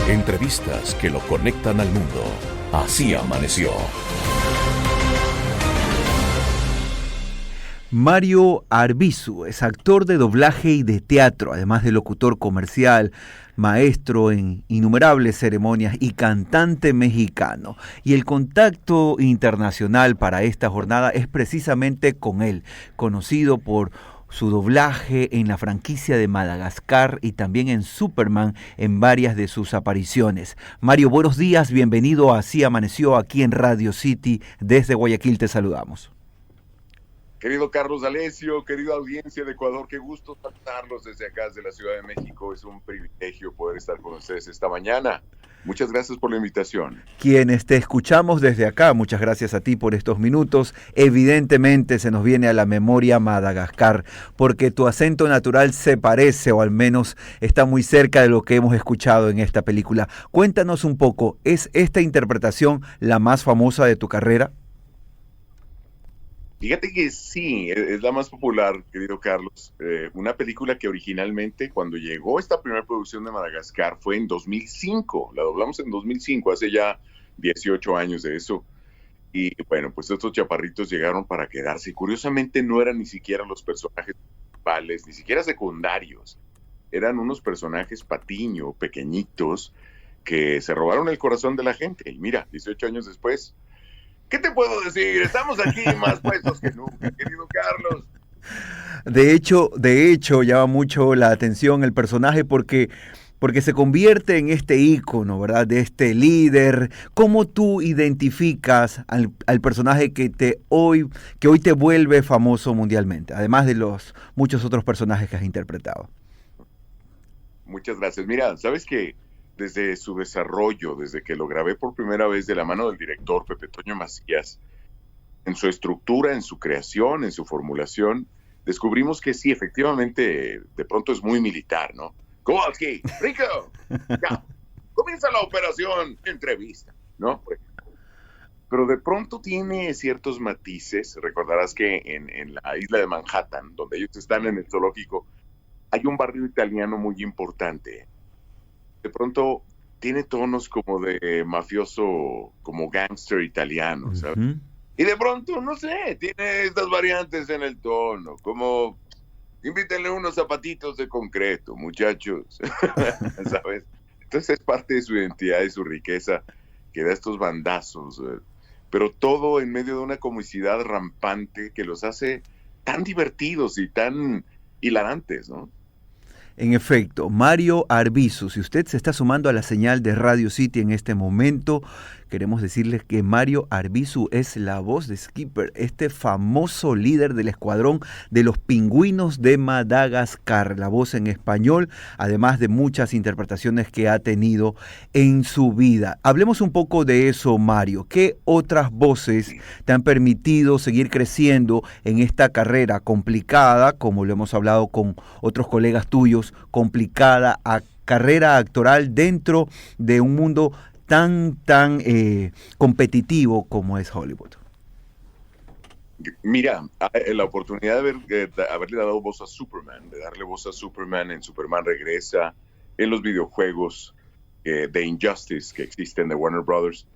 Entrevistas que lo conectan al mundo. Así amaneció. Mario Arbizu es actor de doblaje y de teatro, además de locutor comercial, maestro en innumerables ceremonias y cantante mexicano. Y el contacto internacional para esta jornada es precisamente con él, conocido por su doblaje en la franquicia de Madagascar y también en Superman en varias de sus apariciones. Mario, buenos días, bienvenido a Así Amaneció aquí en Radio City. Desde Guayaquil te saludamos. Querido Carlos D'Alessio, querida audiencia de Ecuador, qué gusto saludarlos desde acá, desde la Ciudad de México. Es un privilegio poder estar con ustedes esta mañana. Muchas gracias por la invitación. Quienes te escuchamos desde acá, muchas gracias a ti por estos minutos. Evidentemente se nos viene a la memoria Madagascar, porque tu acento natural se parece, o al menos está muy cerca de lo que hemos escuchado en esta película. Cuéntanos un poco, ¿es esta interpretación la más famosa de tu carrera? Fíjate que sí, es la más popular, querido Carlos. Una película que originalmente, cuando llegó esta primera producción de Madagascar, fue en 2005. La doblamos en 2005, hace ya 18 años de eso. Y bueno, pues estos chaparritos llegaron para quedarse. Y curiosamente no eran ni siquiera los personajes principales, ni siquiera secundarios. Eran unos personajes patiño, pequeñitos, que se robaron el corazón de la gente. Y mira, 18 años después, ¿qué te puedo decir? Estamos aquí más puestos que nunca, querido Carlos. De hecho, llama mucho la atención el personaje porque se convierte en este ícono, ¿verdad? De este líder. ¿Cómo tú identificas al personaje que hoy te vuelve famoso mundialmente? Además de los muchos otros personajes que has interpretado. Muchas gracias. Mira, ¿sabes qué? Desde su desarrollo, desde que lo grabé por primera vez de la mano del director Pepe Toño Macías, en su estructura, en su creación, en su formulación, descubrimos que sí, efectivamente, de pronto es muy militar, ¿no? Kowalski, Rico, ya, comienza la operación, entrevista, ¿no? Pero de pronto tiene ciertos matices. Recordarás que en la isla de Manhattan, donde ellos están en el zoológico, hay un barrio italiano muy importante. De pronto tiene tonos como de mafioso, como gángster italiano, ¿sabes? Uh-huh. Y de pronto, no sé, tiene estas variantes en el tono, como invítenle unos zapatitos de concreto, muchachos, ¿sabes? Entonces es parte de su identidad y su riqueza que da estos bandazos, pero todo en medio de una comicidad rampante que los hace tan divertidos y tan hilarantes, ¿no? En efecto, Mario Arbizu, si usted se está sumando a la señal de Radio City en este momento, queremos decirles que Mario Arbizu es la voz de Skipper, este famoso líder del escuadrón de los pingüinos de Madagascar, la voz en español, además de muchas interpretaciones que ha tenido en su vida. Hablemos un poco de eso, Mario. ¿Qué otras voces te han permitido seguir creciendo en esta carrera complicada, como lo hemos hablado con otros colegas tuyos, complicada carrera actoral dentro de un mundo tan competitivo como es Hollywood? Mira, la oportunidad de haberle dado voz a Superman, de darle voz a Superman en Superman Regresa, en los videojuegos de Injustice que existen de Warner Brothers.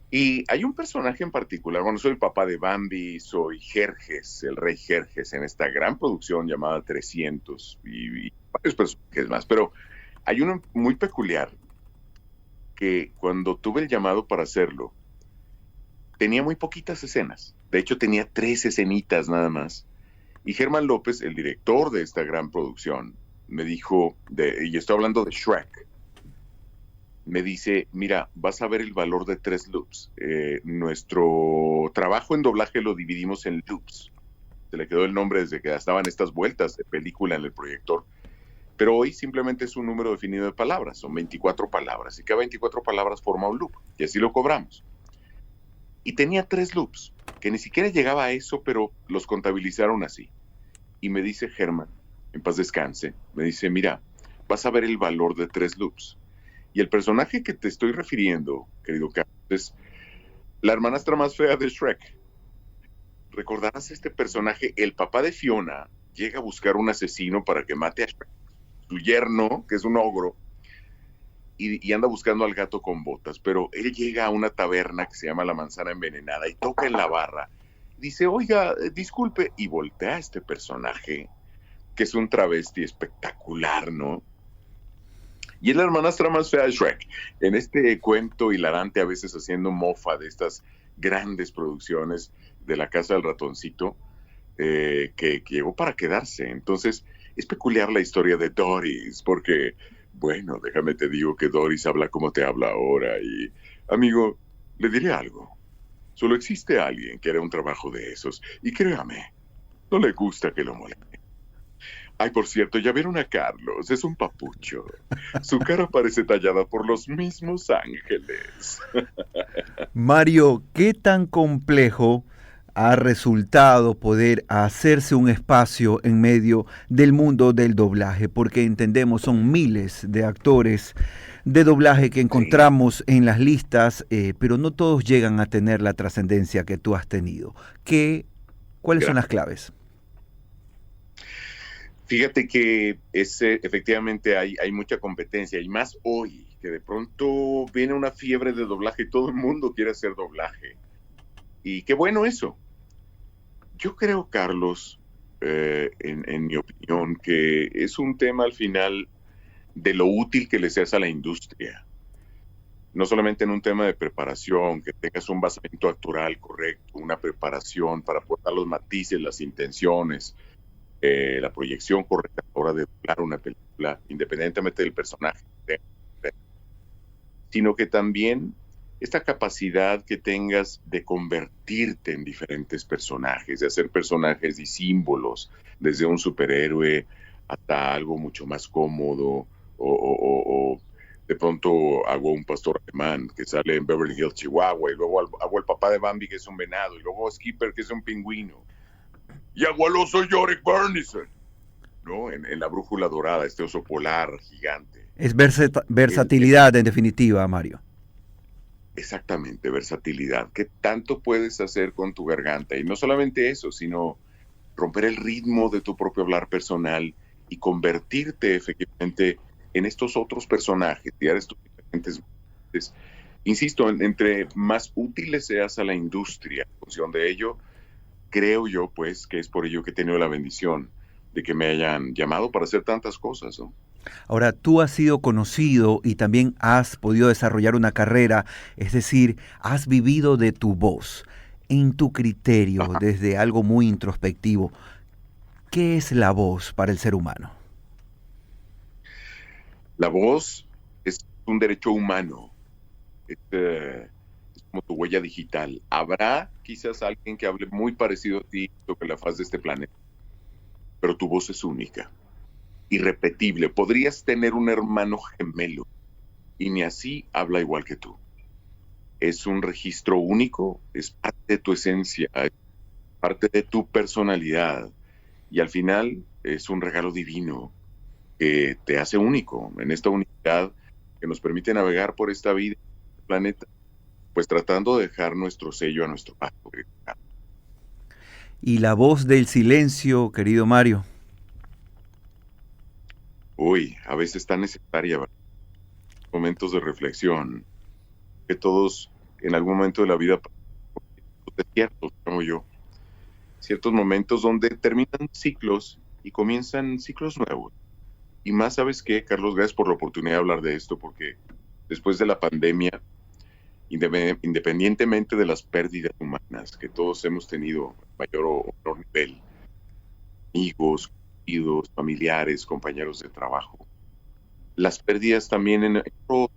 Y hay un personaje en particular, bueno, soy el papá de Bambi, soy Jerjes, el rey Jerjes, en esta gran producción llamada 300 y varios personajes más, pero hay uno muy peculiar que cuando tuve el llamado para hacerlo, tenía muy poquitas escenas. De hecho, tenía 3 escenitas nada más. Y Germán López, el director de esta gran producción, me dijo, y estoy hablando de Shrek, me dice, mira, vas a ver el valor de 3 loops. Nuestro trabajo en doblaje lo dividimos en loops. Se le quedó el nombre desde que estaban estas vueltas de película en el proyector. Pero hoy simplemente es un número definido de palabras, son 24 palabras, y cada 24 palabras forma un loop, y así lo cobramos. Y tenía 3 loops, que ni siquiera llegaba a eso, pero los contabilizaron así. Y me dice Germán, en paz descanse, me dice, mira, vas a ver el valor de 3 loops. Y el personaje que te estoy refiriendo, querido Carlos, es la hermanastra más fea de Shrek. Recordarás este personaje, el papá de Fiona, llega a buscar un asesino para que mate a Shrek. Su yerno, que es un ogro, y anda buscando al gato con botas, pero él llega a una taberna que se llama La Manzana Envenenada y toca en la barra. Dice, oiga, disculpe, y voltea a este personaje, que es un travesti espectacular, ¿no? Y es la hermanastra más fea de Shrek. En este cuento hilarante, a veces haciendo mofa de estas grandes producciones de La Casa del Ratoncito, que llegó para quedarse. Entonces, es peculiar la historia de Doris, porque, bueno, déjame te digo que Doris habla como te habla ahora. Y, amigo, le diré algo. Solo existe alguien que hará un trabajo de esos. Y créame, no le gusta que lo moleste. Ay, por cierto, ya vieron a Carlos, es un papucho. Su cara parece tallada por los mismos ángeles. Mario, ¿qué tan complejo ha resultado poder hacerse un espacio en medio del mundo del doblaje? Porque entendemos, son miles de actores de doblaje que encontramos en las listas, pero no todos llegan a tener la trascendencia que tú has tenido. ¿Cuáles son las claves? Fíjate que efectivamente hay mucha competencia, y más hoy, que de pronto viene una fiebre de doblaje y todo el mundo quiere hacer doblaje. Y qué bueno eso. Yo creo, Carlos, en mi opinión, que es un tema al final de lo útil que le seas a la industria. No solamente en un tema de preparación, que tengas un basamento actoral correcto, una preparación para aportar los matices, las intenciones, la proyección correcta a la hora de doblar una película, independientemente del personaje, sino que también esta capacidad que tengas de convertirte en diferentes personajes, de hacer personajes y símbolos, desde un superhéroe hasta algo mucho más cómodo, o de pronto hago un pastor alemán que sale en Beverly Hills, Chihuahua, y luego hago el papá de Bambi, que es un venado, y luego Skipper, que es un pingüino, y hago al oso Yorick Burnison, ¿no? En La Brújula Dorada, este oso polar gigante. Es versatilidad, en definitiva, Mario. Exactamente, versatilidad. ¿Qué tanto puedes hacer con tu garganta? Y no solamente eso, sino romper el ritmo de tu propio hablar personal y convertirte efectivamente en estos otros personajes, y dar estos diferentes. Insisto, entre más útiles seas a la industria en función de ello, creo yo, pues, que es por ello que he tenido la bendición de que me hayan llamado para hacer tantas cosas, ¿no? Ahora, tú has sido conocido y también has podido desarrollar una carrera, es decir, has vivido de tu voz. En tu criterio, Ajá. Desde algo muy introspectivo, ¿qué es la voz para el ser humano? La voz es un derecho humano. Es como tu huella digital. Habrá quizás alguien que hable muy parecido a ti sobre la faz de este planeta, pero tu voz es única, irrepetible. Podrías tener un hermano gemelo y ni así habla igual que tú. Es un registro único, es parte de tu esencia, es parte de tu personalidad, y al final es un regalo divino que te hace único en esta unidad que nos permite navegar por esta vida, este planeta, pues tratando de dejar nuestro sello a nuestro paso. Y la voz del silencio, querido Mario. Uy, a veces tan necesaria, ¿verdad? Momentos de reflexión, que todos en algún momento de la vida, ciertos, como yo, ciertos momentos donde terminan ciclos y comienzan ciclos nuevos. Y más, ¿sabes qué, Carlos? Gracias por la oportunidad de hablar de esto, porque después de la pandemia, independientemente de las pérdidas humanas que todos hemos tenido a mayor o menor nivel, amigos, conocidos, familiares, compañeros de trabajo, las pérdidas también en otros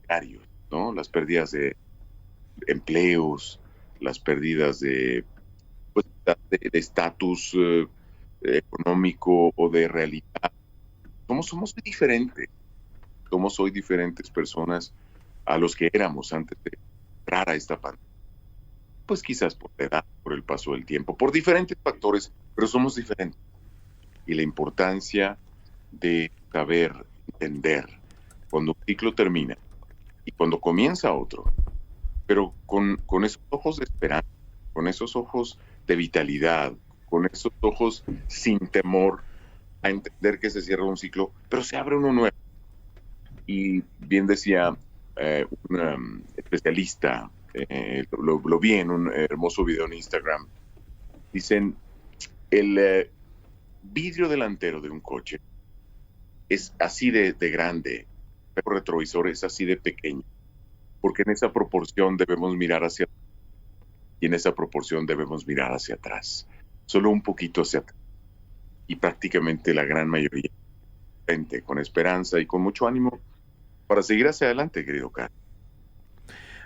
diarios, ¿no? Las pérdidas de empleos, las pérdidas de estatus económico o de realidad. Somos diferentes. Somos hoy diferentes personas a los que éramos antes de entrar a esta pandemia. Pues quizás por la edad, por el paso del tiempo, por diferentes factores, pero somos diferentes. Y la importancia de saber, entender, cuando un ciclo termina y cuando comienza otro, pero con esos ojos de esperanza, con esos ojos de vitalidad, con esos ojos sin temor a entender que se cierra un ciclo, pero se abre uno nuevo. Y bien decía un especialista, lo vi en un hermoso video en Instagram, dicen, el vidrio delantero de un coche es así de grande, el retrovisor es así de pequeño, porque en esa proporción debemos mirar hacia y en esa proporción debemos mirar hacia atrás, solo un poquito hacia atrás. Y prácticamente la gran mayoría, gente con esperanza y con mucho ánimo para seguir hacia adelante, querido Carlos.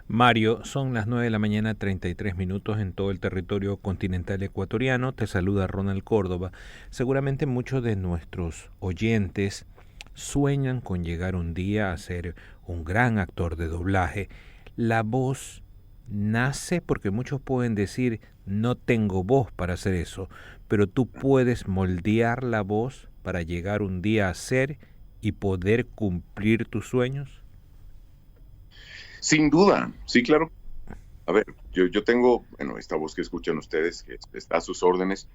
Mario, son las 9 de la mañana, 33 minutos en todo el territorio continental ecuatoriano. Te saluda Ronald Córdoba. Seguramente muchos de nuestros oyentes sueñan con llegar un día a ser un gran actor de doblaje. La voz nace porque muchos pueden decir, no tengo voz para hacer eso, pero tú puedes moldear la voz para llegar un día a ser y poder cumplir tus sueños. Sin duda, sí, claro. A ver, yo tengo, bueno, esta voz que escuchan ustedes, que está a sus órdenes,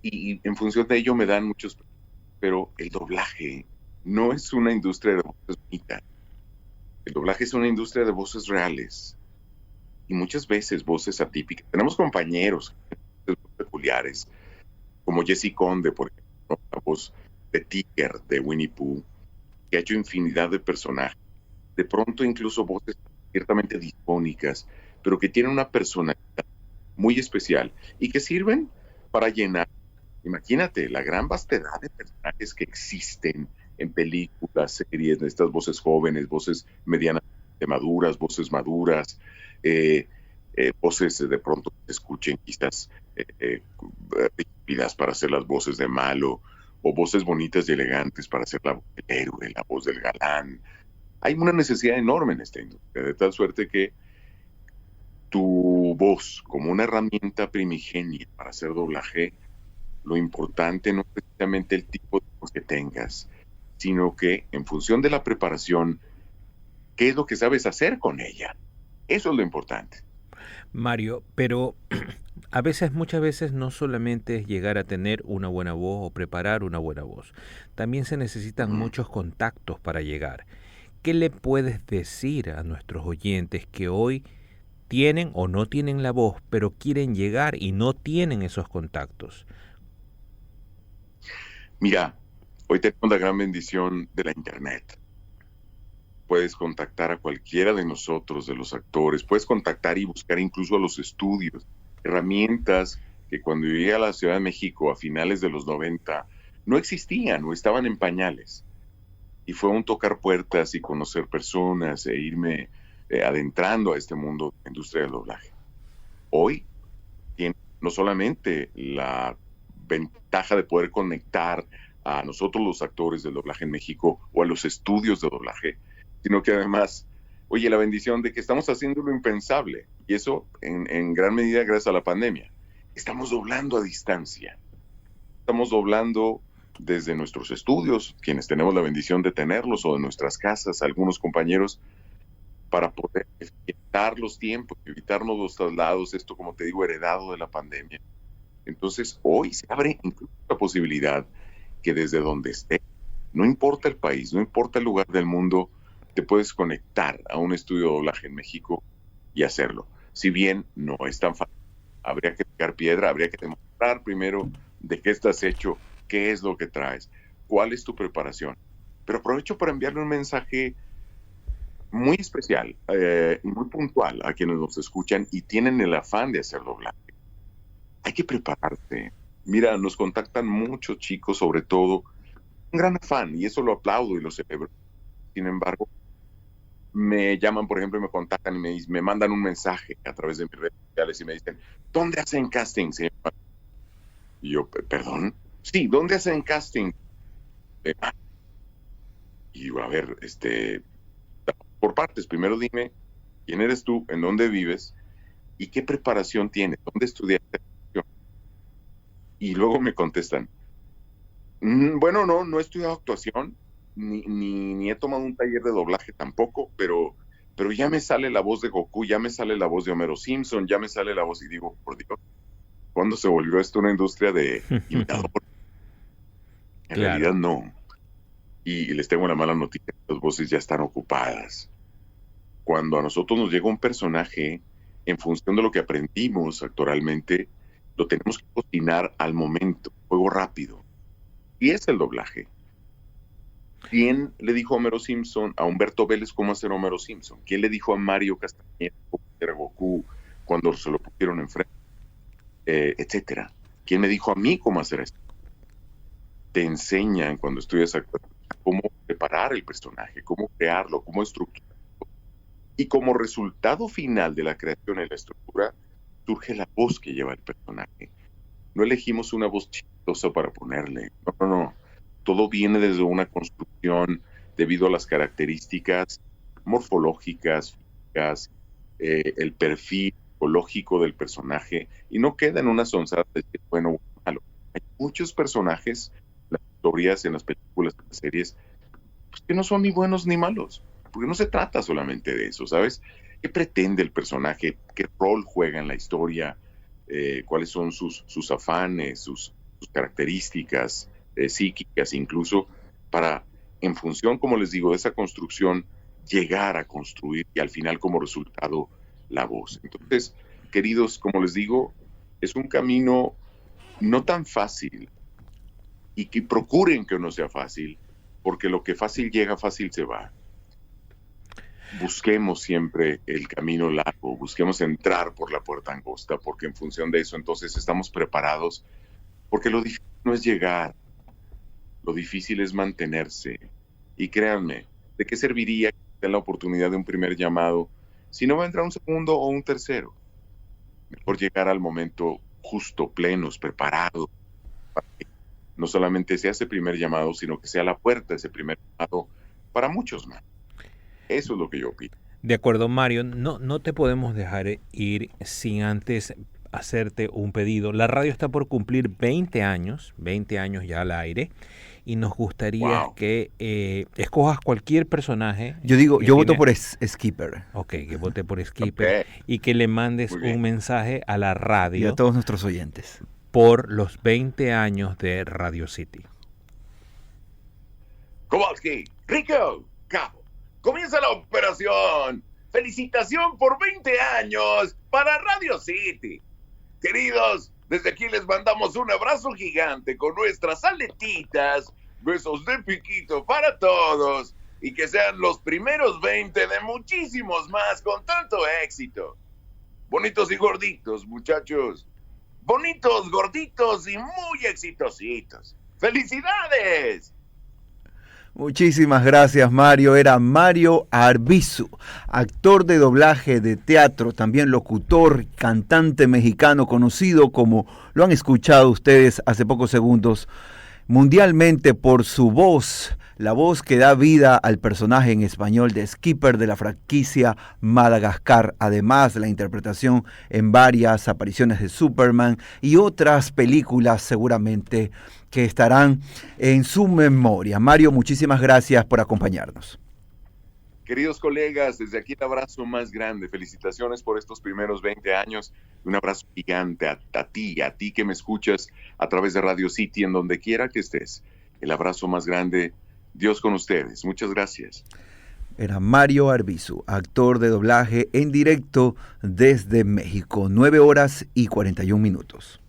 y en función de ello me dan muchos, pero el doblaje no es una industria de voces bonitas. El doblaje es una industria de voces reales, y muchas veces voces atípicas. Tenemos compañeros peculiares, como Jesse Conde, por ejemplo, la voz de Tigger, de Winnie Pooh, que ha hecho infinidad de personajes. De pronto incluso voces ciertamente disfónicas, pero que tienen una personalidad muy especial y que sirven para llenar, imagínate, la gran vastedad de personajes que existen en películas, series, de estas voces jóvenes, voces medianamente maduras, voces maduras, voces de pronto que se escuchen quizás rígidas para hacer las voces de malo, o voces bonitas y elegantes para hacer la voz del héroe, la voz del galán. Hay una necesidad enorme en esta industria, de tal suerte que tu voz, como una herramienta primigenia para hacer doblaje, lo importante no es precisamente el tipo de voz que tengas, sino que en función de la preparación, ¿qué es lo que sabes hacer con ella? Eso es lo importante. Mario, pero muchas veces no solamente es llegar a tener una buena voz o preparar una buena voz, también se necesitan muchos contactos para llegar. ¿Qué le puedes decir a nuestros oyentes que hoy tienen o no tienen la voz, pero quieren llegar y no tienen esos contactos? Mira, hoy tenemos la gran bendición de la internet. Puedes contactar a cualquiera de nosotros, de los actores, puedes contactar y buscar incluso a los estudios, herramientas que cuando llegué a la Ciudad de México a finales de los 90 no existían o estaban en pañales. Y fue un tocar puertas y conocer personas e irme adentrando a este mundo de la industria del doblaje. Hoy tiene no solamente la ventaja de poder conectar a nosotros los actores del doblaje en México o a los estudios de doblaje, sino que además, oye, la bendición de que estamos haciendo lo impensable, y eso en gran medida gracias a la pandemia. Estamos doblando a distancia. Estamos doblando desde nuestros estudios, quienes tenemos la bendición de tenerlos, o de nuestras casas, algunos compañeros, para poder evitar los tiempos, evitarnos los traslados, esto, como te digo, heredado de la pandemia. Entonces, hoy se abre incluso la posibilidad que desde donde esté, no importa el país, no importa el lugar del mundo, te puedes conectar a un estudio de doblaje en México y hacerlo. Si bien no es tan fácil, habría que picar piedra, habría que demostrar primero de qué estás hecho, qué es lo que traes, cuál es tu preparación. Pero aprovecho para enviarle un mensaje muy especial y muy puntual a quienes nos escuchan y tienen el afán de hacer doblaje. Hay que prepararse. Mira, nos contactan muchos chicos, sobre todo, un gran afán, y eso lo aplaudo y lo celebro. Sin embargo, me llaman, por ejemplo, y me contactan y me mandan un mensaje a través de mis redes sociales y me dicen, ¿dónde hacen casting? Y yo, ¿perdón? Sí, ¿dónde hacen casting? Y digo, a ver, por partes, primero dime quién eres tú, en dónde vives y qué preparación tienes, dónde estudiaste. Y luego me contestan, bueno, no he estudiado actuación, ni he tomado un taller de doblaje tampoco, pero ya me sale la voz de Goku, ya me sale la voz de Homero Simpson, ya me sale la voz, y digo, por Dios, ¿cuándo se volvió esto una industria de imitadores? En realidad no. Y les tengo la mala noticia, las voces ya están ocupadas. Cuando a nosotros nos llega un personaje, en función de lo que aprendimos actoralmente, lo tenemos que cocinar al momento, fuego rápido. Y es el doblaje. ¿Quién le dijo a Homero Simpson, a Humberto Vélez, cómo hacer Homero Simpson? ¿Quién le dijo a Mario Castañeda cómo hacer a Goku cuando se lo pusieron enfrente? Etcétera. ¿Quién me dijo a mí cómo hacer esto? Te enseñan cuando estudias actuación cómo preparar el personaje, cómo crearlo, cómo estructurarlo. Y como resultado final de la creación y la estructura, surge la voz que lleva el personaje. No elegimos una voz chistosa para ponerle. No. Todo viene desde una construcción debido a las características morfológicas, físicas, el perfil psicológico del personaje, y no queda en una sonzada de decir bueno o malo. Hay muchos personajes, las historias, en las películas, en las series, pues, que no son ni buenos ni malos, porque no se trata solamente de eso, ¿sabes? ¿Qué pretende el personaje? ¿Qué rol juega en la historia? ¿Cuáles son sus afanes, sus características psíquicas, incluso para, en función, como les digo, de esa construcción, llegar a construir y al final como resultado la voz? Entonces, queridos, como les digo, es un camino no tan fácil, y que procuren que no sea fácil, porque lo que fácil llega, fácil se va. Busquemos siempre el camino largo, busquemos entrar por la puerta angosta, porque en función de eso entonces estamos preparados, porque lo difícil no es llegar, lo difícil es mantenerse. Y créanme, ¿de qué serviría tener la oportunidad de un primer llamado si no va a entrar un segundo o un tercero? Mejor llegar al momento justo, plenos, preparados, para que no solamente sea ese primer llamado, sino que sea la puerta, ese primer llamado para muchos más. Eso es lo que yo opino. De acuerdo, Mario, no te podemos dejar ir sin antes hacerte un pedido. La radio está por cumplir 20 años ya al aire, y nos gustaría que escojas cualquier personaje. Yo voto por Skipper. Ok, que vote por Skipper, y que le mandes un mensaje a la radio. Y a todos nuestros oyentes. Por los 20 años de Radio City. Kowalski, Rico, Cabo, comienza la operación. Felicitación por 20 años para Radio City. Queridos, desde aquí les mandamos un abrazo gigante con nuestras aletitas, besos de piquito para todos, y que sean los primeros 20 de muchísimos más con tanto éxito. Bonitos y gorditos, muchachos. Bonitos, gorditos y muy exitositos. ¡Felicidades! Muchísimas gracias, Mario. Era Mario Arbizu, actor de doblaje de teatro, también locutor, cantante mexicano, conocido, como lo han escuchado ustedes hace pocos segundos, mundialmente por su voz, la voz que da vida al personaje en español de Skipper de la franquicia Madagascar. Además, la interpretación en varias apariciones de Superman y otras películas seguramente que estarán en su memoria. Mario, muchísimas gracias por acompañarnos. Queridos colegas, desde aquí el abrazo más grande. Felicitaciones por estos primeros 20 años. Un abrazo gigante a ti que me escuchas a través de Radio City, en donde quiera que estés. El abrazo más grande. Dios con ustedes. Muchas gracias. Era Mario Arbizu, actor de doblaje en directo desde México. 9 horas y 41 minutos.